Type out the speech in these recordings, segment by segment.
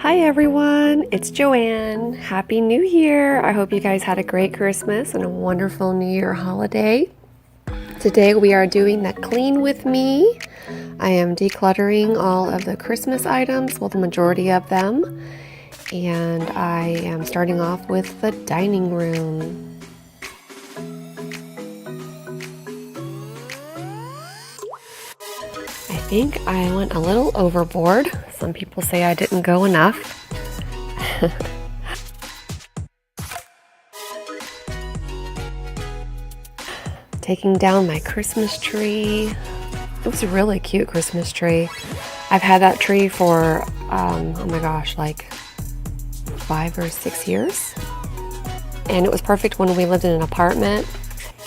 Hi everyone, it's Joanne. Happy New Year. I hope you guys had a great Christmas and a wonderful New Year holiday. Today we are doing the clean with me. I am decluttering all of the Christmas items, well, the majority of them. And I am starting off with the dining room. I think I went a little overboard. Some people say I didn't go enough. Taking down my Christmas tree. It was a really cute Christmas tree. I've had that tree for, oh my gosh, like 5 or 6 years. And it was perfect when we lived in an apartment.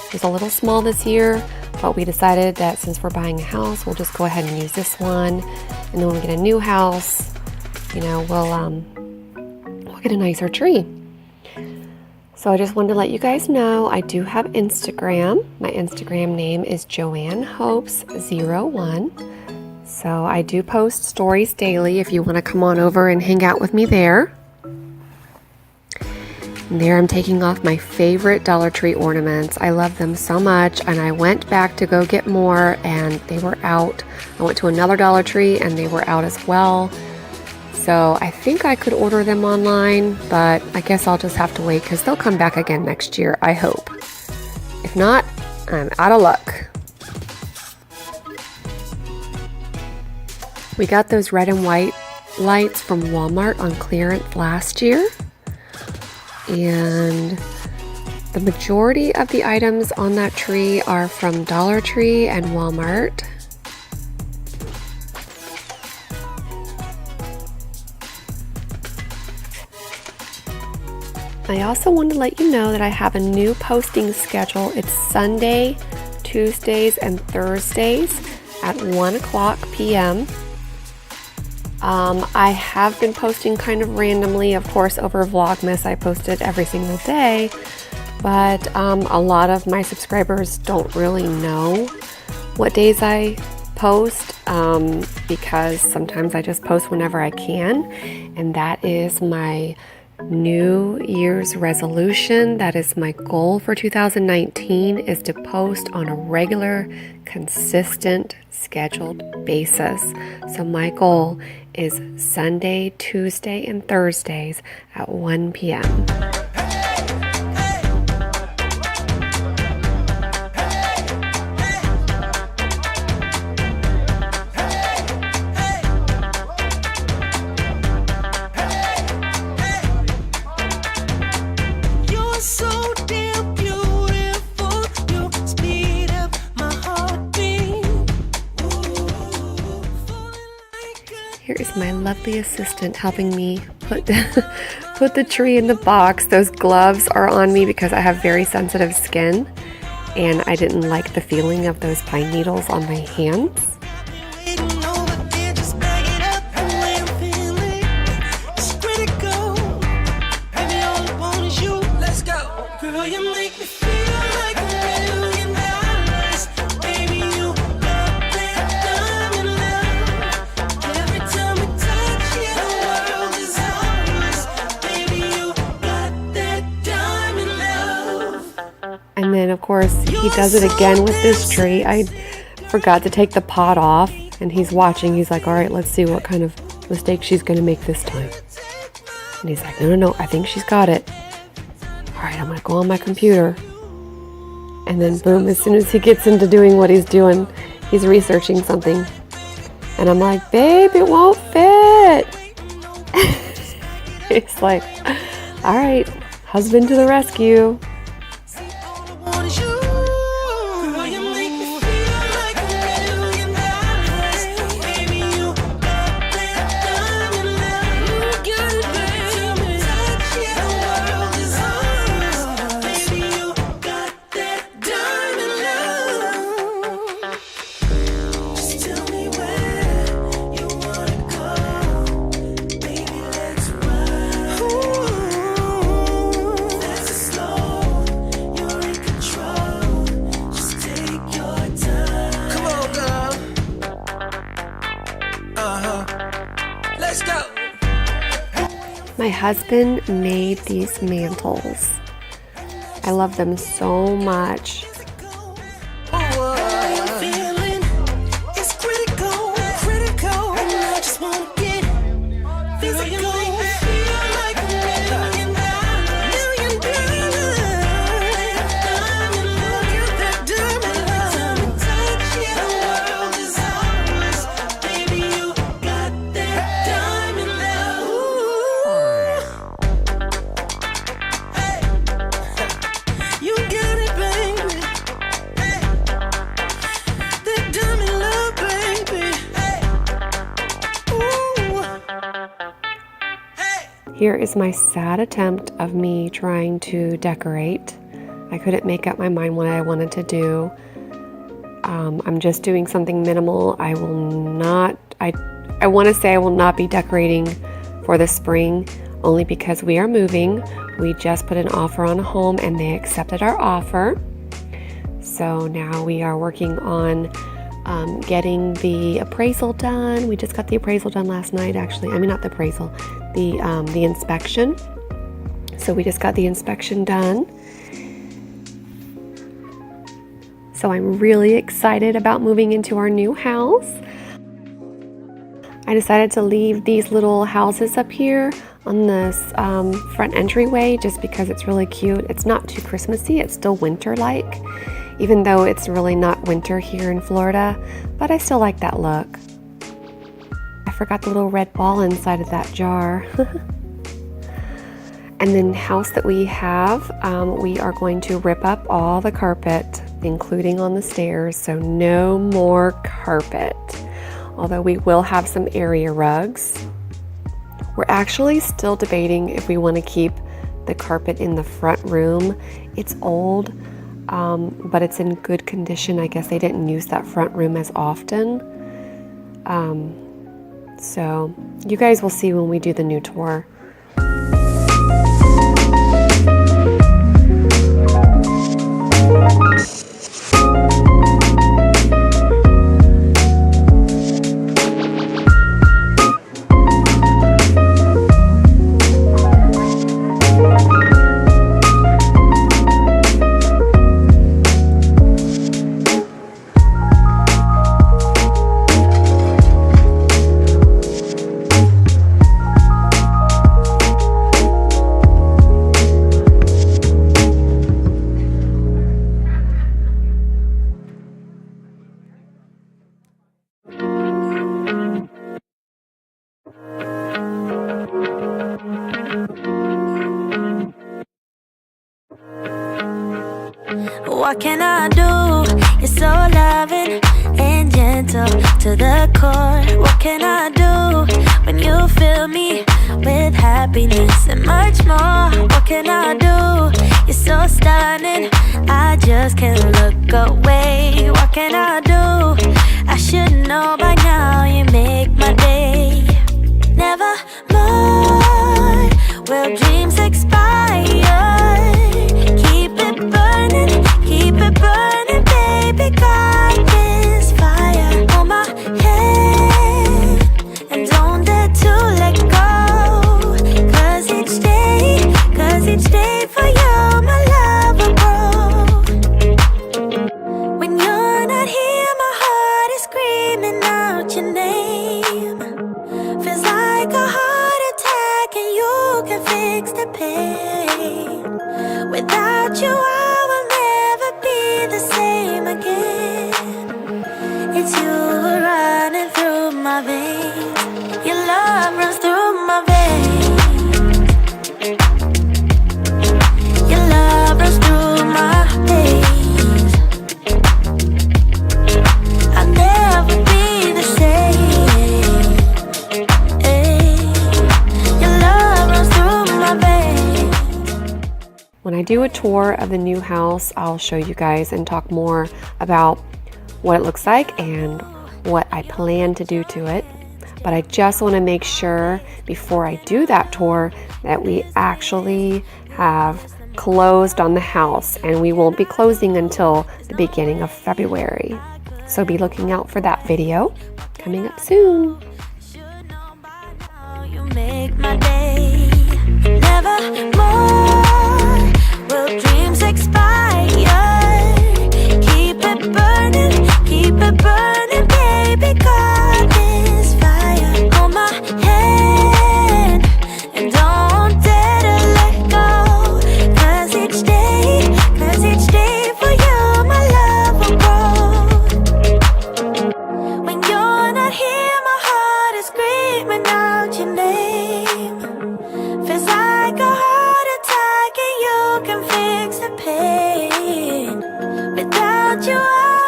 It was a little small this year, but we decided that since we're buying a house, we'll just go ahead and use this one. And then when we get a new house, you know, we'll get a nicer tree. So I just wanted to let you guys know I do have Instagram. My Instagram name is JOANNEHOPES01. So I do post stories daily if you want to come on over and hang out with me there. And there I'm taking off my favorite Dollar Tree ornaments. I love them so much, and I went back to go get more and they were out. I went to another Dollar Tree and they were out as well. So I think I could order them online, but I guess I'll just have to wait because they'll come back again next year, I hope. If not, I'm out of luck. We got those red and white lights from Walmart on clearance last year. And the majority of the items on that tree are from Dollar Tree and Walmart. I also want to let you know that I have a new posting schedule. It's Sunday, Tuesdays, and Thursdays at 1 o'clock p.m. I have been posting kind of randomly. Of course, over Vlogmas, I posted every single day, but a lot of my subscribers don't really know what days I post because sometimes I just post whenever I can, and that is my New Year's resolution. That is my goal for 2019, is to post on a regular, consistent, scheduled basis. So my goal is Sunday, Tuesday, and Thursdays at 1 p.m. Here is my lovely assistant helping me put the tree in the box. Those gloves are on me because I have very sensitive skin, and I didn't like the feeling of those pine needles on my hands. And then, of course, he does it again with this tree. I forgot to take the pot off, and he's watching. He's like, all right, let's see what kind of mistake she's going to make this time. And he's like, no, I think she's got it. All right, I'm going to go on my computer. And then, boom, as soon as he gets into doing what he's doing, he's researching something. And I'm like, babe, it won't fit. It's like, all right, husband to the rescue. Slow My husband made these mantles. I love them so much. Here is my sad attempt of me trying to decorate. I couldn't make up my mind what I wanted to do. I'm just doing something minimal. I want to say I will not be decorating for the spring, only because we are moving. We just put an offer on a home and they accepted our offer. So now we are working on getting the appraisal done. We just got the appraisal done last night, actually. I mean, not the appraisal, the inspection. So we just got the inspection done. So I'm really excited about moving into our new house. I decided to leave these little houses up here on this front entryway just because it's really cute. It's not too Christmassy, it's still winter-like, even though it's really not winter here in Florida, but I still like that look. I forgot the little red ball inside of that jar. And then the house that we have, we are going to rip up all the carpet, including on the stairs, so no more carpet. Although we will have some area rugs. We're actually still debating if we want to keep the carpet in the front room. It's old, but it's in good condition. I guess they didn't use that front room as often. So you guys will see when we do the new tour. What can I do? You're so loving and gentle to the core. What can I do when you fill me with happiness and much more? What can I do? You're so stunning, I just can't look away. What can I do? I should know by now, you make my day. Never more will dreams expire. Keep it burning, baby, got this fire on my head. And don't dare to let go, cause each day for you, my love will grow. When you're not here, my heart is screaming out your name. Feels like a heart attack and you can fix the pain. Without you, the same again. It's you running through my veins. Your love runs through my veins. Your love runs through my veins. I'll never be the same. Your love runs through my veins. When I do a tour of the new house, I'll show you guys and talk more about what it looks like and what I plan to do to it. But I just want to make sure before I do that tour that we actually have closed on the house, and we won't be closing until the beginning of February. So be looking out for that video coming up soon. You make my day. more. Will dreams expire? Keep it burning, baby. Got this fire on my head, and don't dare to let go. 'Cause each day for you, my love will grow. When you're not here, my heart is screaming out your name. Feels like a heart attack, and you can fix the pain. Without you, I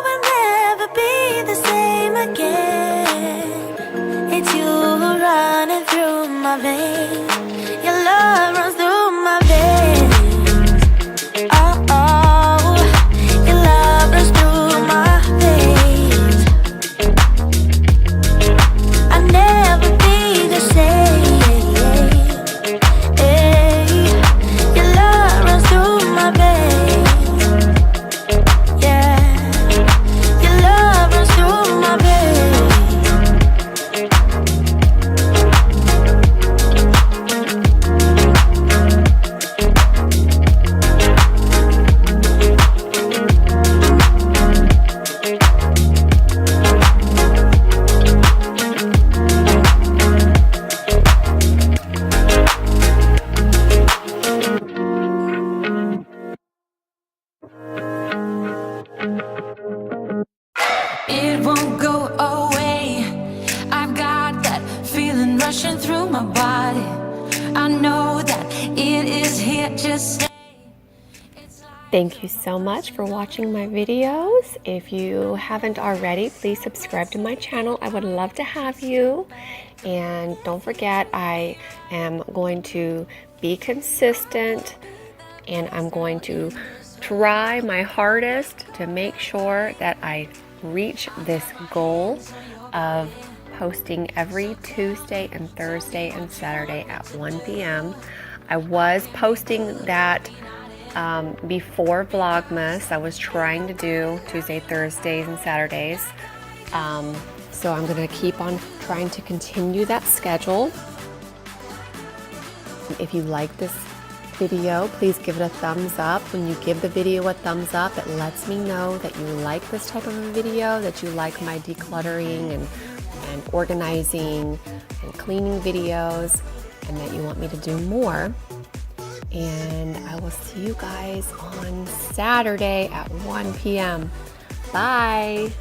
will never be the same again. It's you running through my veins. Your love runs through my veins. Oh, oh, your love runs through my veins. I'll never be the same. Hey, your love runs through my veins. Yeah, your love runs through my veins. It won't go away. I've got that feeling rushing through my body. I know that it is here to stay. Thank you so much for watching my videos. If you haven't already, please subscribe to my channel. I would love to have you. And don't forget, I am going to be consistent, and I'm going to try my hardest to make sure that I reach this goal of posting every Tuesday and Thursday and Saturday at 1 p.m. I was posting that before Vlogmas. I was trying to do Tuesday, Thursdays, and Saturdays. So I'm going to keep on trying to continue that schedule. If you like this video, please give it a thumbs up. When you give the video a thumbs up, it lets me know that you like this type of a video, that you like my decluttering and organizing and cleaning videos, and that you want me to do more. And I will see you guys on Saturday at 1 p.m. Bye!